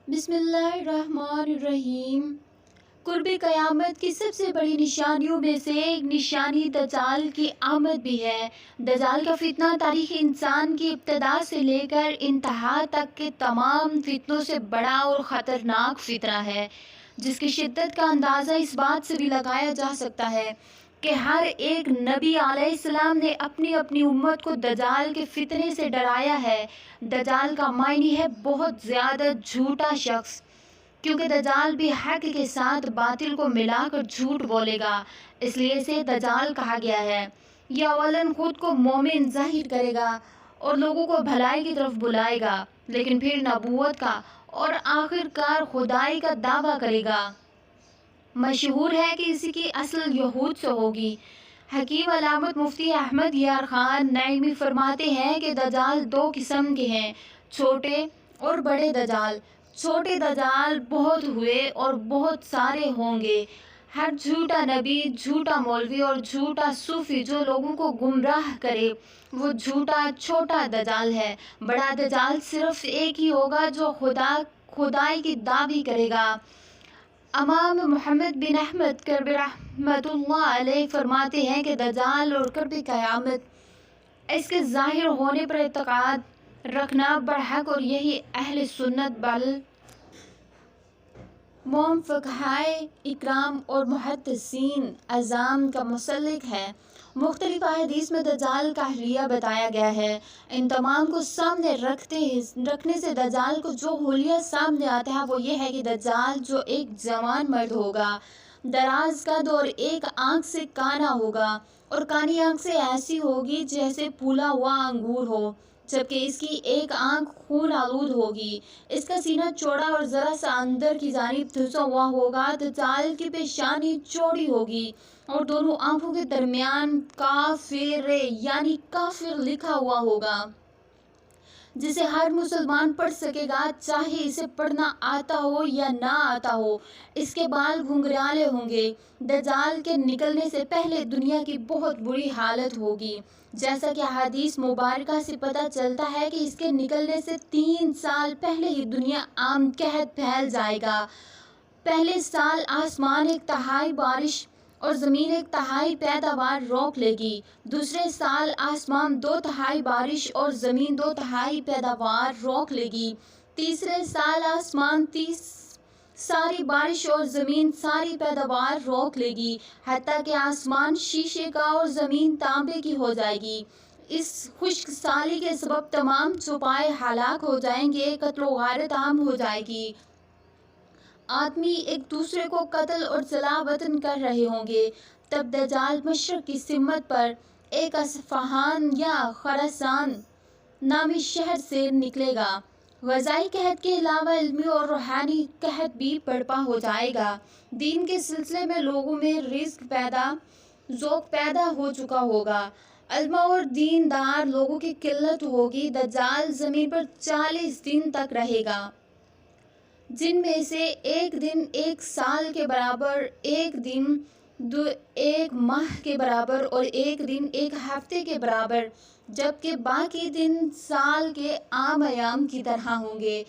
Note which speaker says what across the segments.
Speaker 1: بسم اللہ الرحمن الرحیم۔ قرب قیامت کی سب سے بڑی نشانیوں میں سے ایک نشانی دجال کی آمد بھی ہے۔ دجال کا فتنہ تاریخ انسان کی ابتدا سے لے کر انتہا تک کے تمام فتنوں سے بڑا اور خطرناک فتنہ ہے، جس کی شدت کا اندازہ اس بات سے بھی لگایا جا سکتا ہے کہ ہر ایک نبی علیہ السلام نے اپنی اپنی امت کو دجال کے فتنے سے ڈرایا ہے۔ دجال کا معنی ہے بہت زیادہ جھوٹا شخص، کیونکہ دجال بھی حق کے ساتھ باطل کو ملا کر جھوٹ بولے گا، اس لیے اسے دجال کہا گیا ہے۔ یہ اولاً خود کو مومن ظاہر کرے گا اور لوگوں کو بھلائی کی طرف بلائے گا، لیکن پھر نبوت کا اور آخر کار خدائی کا دعویٰ کرے گا۔ مشہور ہے کہ اس کی اصل یہود سے ہوگی۔ حکیم علامت مفتی احمد یار خان نعیمی فرماتے ہیں کہ دجال دو قسم کے ہیں، چھوٹے اور بڑے دجال۔ چھوٹے دجال بہت ہوئے اور بہت سارے ہوں گے۔ ہر جھوٹا نبی، جھوٹا مولوی اور جھوٹا صوفی جو لوگوں کو گمراہ کرے، وہ جھوٹا چھوٹا دجال ہے۔ بڑا دجال صرف ایک ہی ہوگا جو خدائی کی دعوی کرے گا۔ امام محمد بن احمد کربی رحمۃ اللہ علیہ فرماتے ہیں کہ دجال اور قرب قیامت، اس کے ظاہر ہونے پر اعتقاد رکھنا برحق، اور یہی اہل سنت بل فقہائے اکرام اور محدثین اعظام کا مسلک ہے۔ مختلف احادیث میں دجال کا حلیہ بتایا گیا ہے۔ ان تمام کو سامنے رکھنے سے دجال کو جو حلیہ سامنے آتا ہے وہ یہ ہے کہ دجال جو ایک جوان مرد ہوگا، دراز قد اور ایک آنکھ سے کانا ہوگا، اور کانی آنکھ سے ایسی ہوگی جیسے پھولا ہوا انگور ہو، جبکہ اس کی ایک آنکھ خون آلود ہوگی۔ اس کا سینہ چوڑا اور ذرا سا اندر کی جانب دھنسا ہوا ہوگا۔ دجال کی پیشانی چوڑی ہوگی اور دونوں آنکھوں کے درمیان کافر یعنی کافر لکھا ہوا ہوگا، جسے ہر مسلمان پڑھ سکے گا، چاہے اسے پڑھنا آتا ہو یا نہ آتا ہو۔ اس کے بال گھنگھرالے ہوں گے۔ دجال کے نکلنے سے پہلے دنیا کی بہت بری حالت ہوگی، جیسا کہ حدیث مبارکہ سے پتہ چلتا ہے کہ اس کے نکلنے سے 3 سال پہلے ہی دنیا عام قحط پھیل جائے گا۔ پہلے سال آسمان 1/3 بارش اور زمین 1/3 پیداوار روک لے گی۔ دوسرے سال آسمان 2/3 بارش اور زمین 2/3 پیداوار روک لے گی۔ تیسرے سال آسمان 30 ساری بارش اور زمین ساری پیداوار روک لے گی، حتیٰ کہ آسمان شیشے کا اور زمین تانبے کی ہو جائے گی۔ اس خشک سالی کے سبب تمام چوپائے ہلاک ہو جائیں گے، قتل و غارت عام ہو جائے گی۔ آدمی ایک دوسرے کو قتل اور جلا وطن کر رہے ہوں گے۔ تب دجال مشرق کی سمت پر ایک اصفہان یا خراسان نامی شہر سے نکلے گا۔ غذائی قحط کے علاوہ علمی اور روحانی قحط بھی برپا ہو جائے گا۔ دین کے سلسلے میں لوگوں میں ذوق پیدا ہو چکا ہوگا۔ علماء اور دیندار لوگوں کی قلت ہوگی۔ دجال زمین پر 40 دن تک رہے گا، جن میں سے ایک دن 1 سال کے برابر، ایک دن 1 ماہ کے برابر اور ایک دن 1 ہفتے کے برابر، جبکہ باقی دن سال کے عام ایام کی طرح ہوں گے۔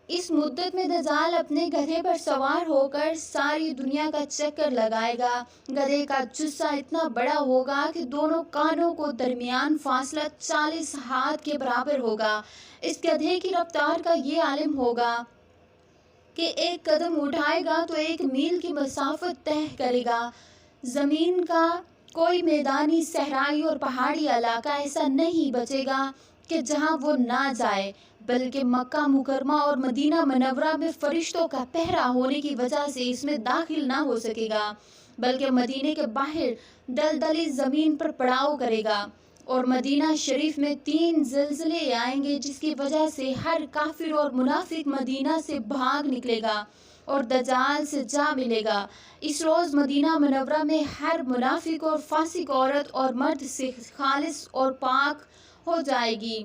Speaker 1: اس مدت میں دجال اپنے گدھے پر سوار ہو کر ساری دنیا کا چکر لگائے گا۔ گدھے کا جثہ اتنا بڑا ہوگا کہ دونوں کانوں کو درمیان فاصلہ 40 ہاتھ کے برابر ہوگا۔ اس گدھے کی رفتار کا یہ عالم ہوگا کہ ایک قدم اٹھائے گا تو 1 میل کی مسافت طے کرے گا۔ زمین کا کوئی میدانی، صحرائی اور پہاڑی علاقہ ایسا نہیں بچے گا کہ جہاں وہ نہ جائے، بلکہ مکہ مکرمہ اور مدینہ منورہ میں فرشتوں کا پہرا ہونے کی وجہ سے اس میں داخل نہ ہو سکے گا، بلکہ مدینے کے باہر دلدلی زمین پر پڑاؤ کرے گا۔ اور مدینہ شریف میں 3 زلزلے آئیں گے، جس کی وجہ سے ہر کافر اور منافق مدینہ سے بھاگ نکلے گا اور دجال سے جا ملے گا۔ اس روز مدینہ منورہ میں ہر منافق اور فاسق عورت اور مرد سے خالص اور پاک ہو جائے گی،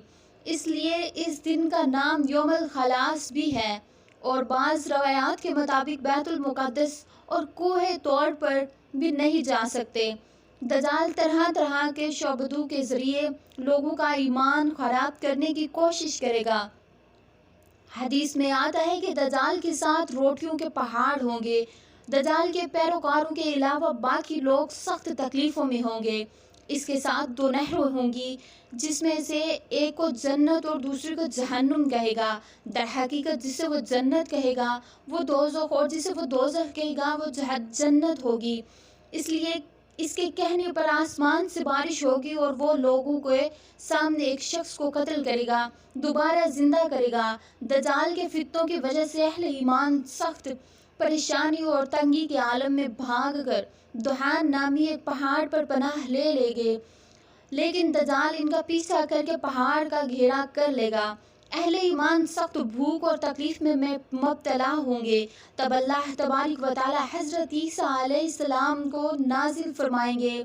Speaker 1: اس لیے اس دن کا نام یوم الخلاص بھی ہے۔ اور بعض روایات کے مطابق بیت المقدس اور کوہ طور پر بھی نہیں جا سکتے۔ دجال طرح طرح کے شعبدوں کے ذریعے لوگوں کا ایمان خراب کرنے کی کوشش کرے گا۔ حدیث میں آتا ہے کہ دجال کے ساتھ روٹیوں کے پہاڑ ہوں گے۔ دجال کے پیروکاروں کے علاوہ باقی لوگ سخت تکلیفوں میں ہوں گے۔ اس کے ساتھ 2 نہریں ہوں گی، جس میں سے ایک کو جنت اور دوسری کو جہنم کہے گا۔ در حقیقت جسے وہ جنت کہے گا وہ دوزخ، اور جسے وہ دوزخ کہے گا وہ جنت ہوگی۔ اس لیے اس کے کہنے پر آسمان سے بارش ہوگی، اور وہ لوگوں کے سامنے ایک شخص کو قتل کرے گا، دوبارہ زندہ کرے گا۔ دجال کے فتنوں کی وجہ سے اہل ایمان سخت پریشانی اور تنگی کے عالم میں بھاگ کر دہان نامی ایک پہاڑ پر پناہ لے گے، لیکن دجال ان کا پیچھا کر کے پہاڑ کا گھیرا کر لے گا۔ اہل ایمان سخت بھوک اور تکلیف میں مبتلا ہوں گے۔ تب اللہ تبارک و تعالی حضرت عیسیٰ علیہ السلام کو نازل فرمائیں گے۔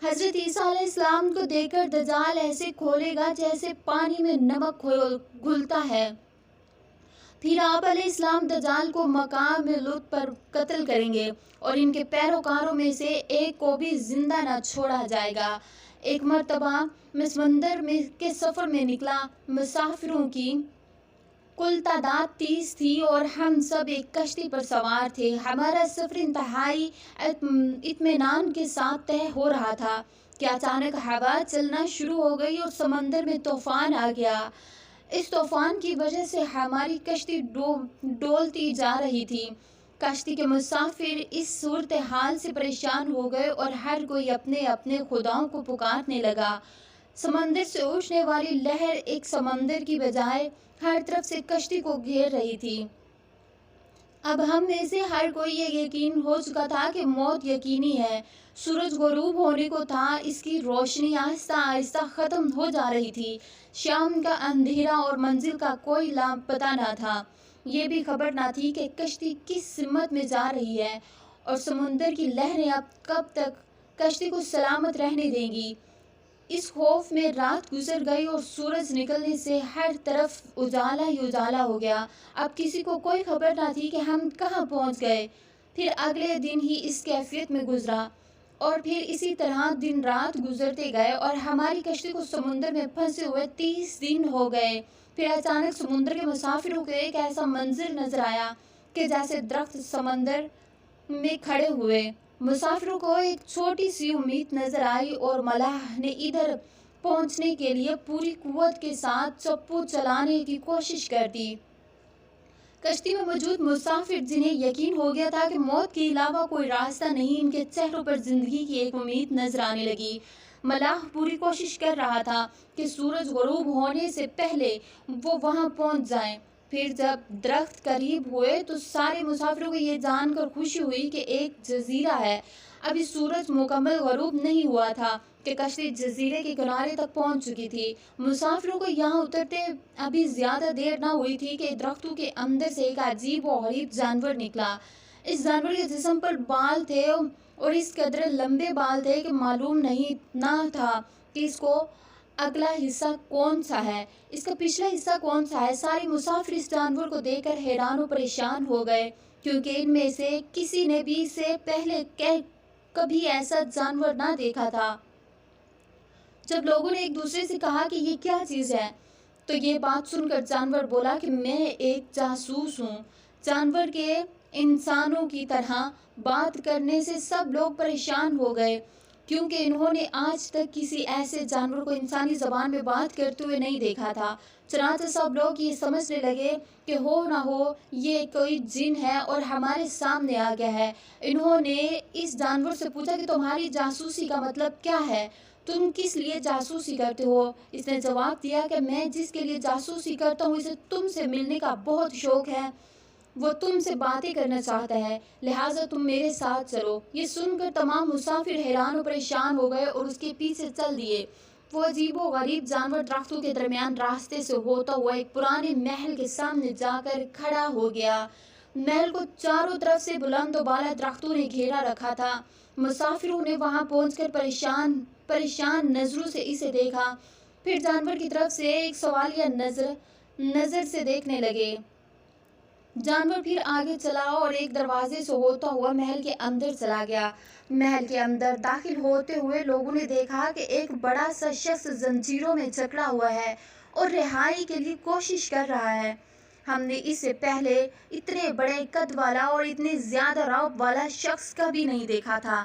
Speaker 1: حضرت عیسیٰ علیہ السلام کو دیکھ کر دجال ایسے کھولے گا جیسے پانی میں نمک گھلتا ہے۔ پھر آپ علیہ السلام دجال کو مقام لط پر قتل کریں گے، اور ان کے پیروکاروں میں سے ایک کو بھی زندہ نہ چھوڑا جائے گا۔ ایک مرتبہ میں سمندر کے سفر میں نکلا۔ مسافروں کی کل تعداد 30 تھی، اور ہم سب ایک کشتی پر سوار تھے۔ ہمارا سفر انتہائی اطمینان کے ساتھ طے ہو رہا تھا کہ اچانک ہوا چلنا شروع ہو گئی اور سمندر میں طوفان آ گیا۔ اس طوفان کی وجہ سے ہماری کشتی ڈولتی جا رہی تھی۔ کشتی کے مسافر اس صورتحال سے پریشان ہو گئے، اور ہر کوئی اپنے اپنے خداؤں کو پکارنے لگا۔ سمندر سے اٹھنے والی لہر ایک سمندر کی بجائے ہر طرف سے کشتی کو گھیر رہی تھی۔ اب ہم میں سے ہر کوئی یہ یقین ہو چکا تھا کہ موت یقینی ہے۔ سورج غروب ہونے کو تھا، اس کی روشنی آہستہ آہستہ ختم ہو جا رہی تھی۔ شام کا اندھیرا اور منزل کا کوئی پتہ نہ تھا۔ یہ بھی خبر نہ تھی کہ کشتی کس سمت میں جا رہی ہے، اور سمندر کی لہریں اب کب تک کشتی کو سلامت رہنے دیں گی۔ اس خوف میں رات گزر گئی، اور سورج نکلنے سے ہر طرف اجالا ہی اجالا ہو گیا۔ اب کسی کو کوئی خبر نہ تھی کہ ہم کہاں پہنچ گئے۔ پھر اگلے دن ہی اس کیفیت میں گزرا، اور پھر اسی طرح دن رات گزرتے گئے، اور ہماری کشتی کو سمندر میں پھنسے ہوئے 30 دن ہو گئے۔ پھر اچانک سمندر کے مسافروں کو ایک ایسا منظر نظر آیا کہ جیسے درخت سمندر میں کھڑے ہوئے۔ مسافروں کو ایک چھوٹی سی امید نظر آئی، اور ملاح نے ادھر پہنچنے کے لیے پوری قوت کے ساتھ چپو چلانے کی کوشش کر دی۔ کشتی میں موجود مسافر، جنہیں یقین ہو گیا تھا کہ موت کے علاوہ کوئی راستہ نہیں، ان کے چہروں پر زندگی کی ایک امید نظر آنے لگی۔ ملاح پوری کوشش کر رہا تھا کہ سورج غروب ہونے سے پہلے وہ وہاں پہنچ جائیں۔ پھر جب درخت قریب ہوئے تو سارے مسافروں کو یہ جان کر خوشی ہوئی کہ ایک جزیرہ ہے۔ ابھی سورج مکمل غروب نہیں ہوا تھا کہ کشتی جزیرے کے کنارے تک پہنچ چکی تھی۔ مسافروں کو یہاں اترتے ابھی زیادہ دیر نہ ہوئی تھی کہ درختوں کے اندر سے ایک عجیب و غریب جانور نکلا۔ اس جانور کے جسم پر بال تھے، اور اس قدر لمبے بال تھے کہ معلوم نہ تھا کہ اس کو اگلا حصہ کون سا ہے، اس کا پچھلا حصہ کون سا ہے۔ سارے مسافر اس جانور کو دیکھ کر حیران و پریشان ہو گئے، کیونکہ ان میں سے کسی نے بھی اسے پہلے کبھی ایسا جانور نہ دیکھا تھا۔ جب لوگوں نے ایک دوسرے سے کہا کہ یہ کیا چیز ہے، تو یہ بات سن کر جانور بولا کہ میں ایک جاسوس ہوں۔ جانور کے انسانوں کی طرح بات کرنے سے سب لوگ پریشان ہو گئے، کیونکہ انہوں نے آج تک کسی ایسے جانور کو انسانی زبان میں بات کرتے ہوئے نہیں دیکھا تھا۔ چنانچہ سب لوگ یہ سمجھنے لگے کہ ہو نہ ہو یہ کوئی جن ہے اور ہمارے سامنے آ گیا ہے۔ انہوں نے اس جانور سے پوچھا کہ تمہاری جاسوسی کا مطلب کیا ہے، تم کس لیے جاسوسی کرتے ہو؟ اس نے جواب دیا کہ میں جس کے لیے جاسوسی کرتا ہوں اسے تم سے ملنے کا بہت شوق ہے، وہ تم سے باتیں کرنا چاہتا ہے، لہٰذا تم میرے ساتھ چلو۔ یہ سن کر تمام مسافر حیران و پریشان ہو گئے اور اس کے پیچھے چل دیے۔ وہ عجیب و غریب جانور درختوں کے درمیان راستے سے ہوتا ہوا ایک پرانے محل کے سامنے جا کر کھڑا ہو گیا۔ محل کو چاروں طرف سے بلند و بالا درختوں نے گھیرا رکھا تھا۔ مسافروں نے وہاں پہنچ کر پریشان نظروں سے اسے دیکھا، پھر جانور کی طرف سے ایک سوالیہ نظر سے دیکھنے لگے۔ جانور پھر آگے چلا اور ایک دروازے سے ہوتا ہوا محل کے اندر چلا گیا۔ محل کے اندر داخل ہوتے ہوئے لوگوں نے دیکھا کہ ایک بڑا سا شخص زنجیروں میں جکڑا ہوا ہے اور رہائی کے لیے کوشش کر رہا ہے۔ ہم نے اس سے پہلے اتنے بڑے قد والا اور اتنے زیادہ رعب والا شخص کبھی نہیں دیکھا تھا۔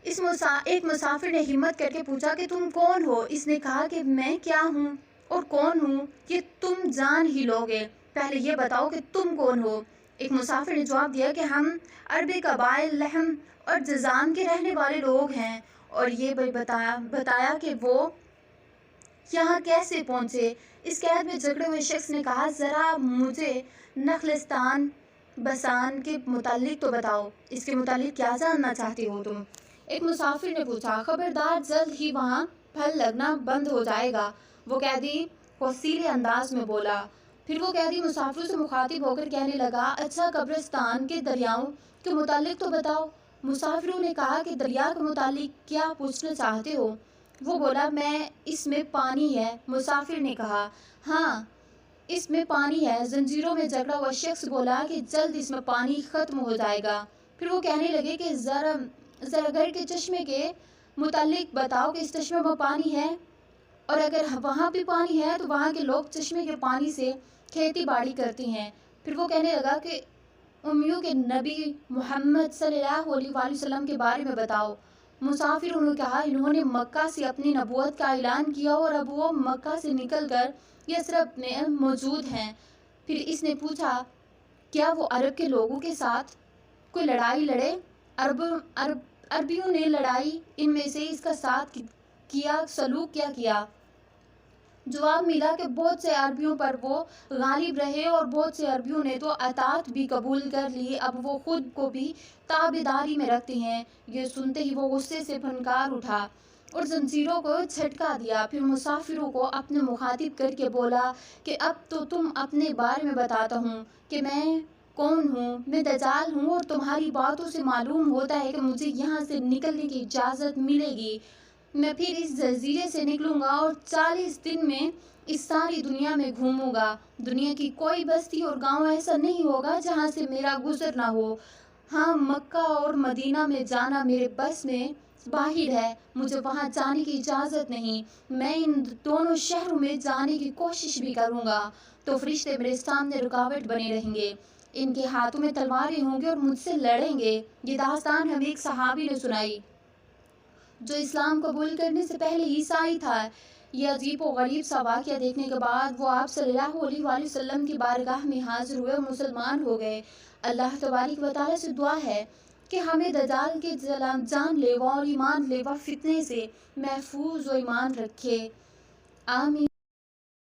Speaker 1: ایک مسافر نے ہمت کر کے پوچھا کہ تم کون ہو؟ اس نے کہا کہ میں کیا ہوں اور کون ہوں یہ تم جان ہی لوگے، پہلے یہ بتاؤ کہ تم کون ہو۔ ایک مسافر نے جواب دیا کہ ہم عربی قبائل لحم اور جذام کے رہنے والے لوگ ہیں، اور یہ بھی بتایا کہ وہ یہاں کیسے پہنچے۔ اس قید میں جکڑے ہوئے شخص نے کہا، ذرا مجھے نخلستان بسان کے متعلق تو بتاؤ، اس کے متعلق کیا جاننا چاہتے ہو تم؟ ایک مسافر نے پوچھا، خبردار جلد ہی وہاں پھل لگنا بند ہو جائے گا، وہ قیدی وسیلے انداز میں بولا۔ پھر وہ قیدی مسافروں سے مخاطب ہو کر کہنے لگا، اچھا قبرستان کے دریاؤں کے متعلق تو بتاؤ۔ مسافروں نے کہا کہ دریا کے متعلق کیا پوچھنا چاہتے ہو؟ وہ بولا، میں اس میں پانی ہے۔ مسافر نے کہا، ہاں اس میں پانی ہے۔ زنجیروں میں جکڑا ہوا شخص بولا کہ جلد اس میں پانی ختم ہو جائے گا۔ پھر وہ کہنے لگے کہ ذرا گھر کے چشمے کے متعلق بتاؤ کہ اس چشمے میں پانی ہے، اور اگر وہاں بھی پانی ہے تو وہاں کے لوگ چشمے کے پانی سے کھیتی باڑی کرتے ہیں۔ پھر وہ کہنے لگا کہ امیوں کے نبی محمد صلی اللہ علیہ وآلہ وسلم کے بارے میں بتاؤ۔ مسافروں نے کہا، انہوں نے مکہ سے اپنی نبوت کا اعلان کیا اور اب وہ مکہ سے نکل کر یثرب میں موجود ہیں۔ پھر اس نے پوچھا، کیا وہ عرب کے لوگوں کے ساتھ کوئی لڑائی لڑے؟ عربیوں نے لڑائی ان میں سے اس کا ساتھ کیا سلوک کیا کیا؟ جواب ملا کہ بہت سے عربیوں پر وہ غالب رہے اور بہت سے عربیوں نے تو اطاعت بھی قبول کر لی، اب وہ خود کو بھی تابعداری میں رکھتے ہیں۔ یہ سنتے ہی وہ غصے سے پھنکار اٹھا اور زنجیروں کو جھٹکا دیا۔ پھر مسافروں کو اپنے مخاطب کر کے بولا کہ اب تو تم اپنے بارے میں بتاتا ہوں کہ میں کون ہوں۔ میں دجال ہوں، اور تمہاری باتوں سے معلوم ہوتا ہے کہ مجھے یہاں سے نکلنے کی اجازت ملے گی۔ میں پھر اس جزیرے سے نکلوں گا اور 40 دن میں اس ساری دنیا میں گھوموں گا۔ دنیا کی کوئی بستی اور گاؤں ایسا نہیں ہوگا جہاں سے میرا گزر نہ ہو۔ ہاں، مکہ اور مدینہ میں جانا میرے بس میں باہر ہے، مجھے وہاں جانے کی اجازت نہیں۔ میں ان دونوں شہروں میں جانے کی کوشش بھی کروں گا تو فرشتے میرے سامنے رکاوٹ بنے رہیں گے، ان کے ہاتھوں میں تلواریں ہوں گی اور مجھ سے لڑیں گے۔ یہ داستان ہمیں ایک صحابی نے سنائی جو اسلام قبول کرنے سے پہلے عیسائی تھا۔ یہ عجیب و غریب سا واقعہ دیکھنے کے بعد وہ آپ صلی اللہ علیہ وآلہ وسلم کی بارگاہ میں حاضر ہوئے اور مسلمان ہو گئے۔ اللہ تبارک و تعالیٰ سے دعا ہے کہ ہمیں دجال کے جان لیوا اور ایمان لیوا فتنے سے محفوظ و ایمان رکھے، آمین۔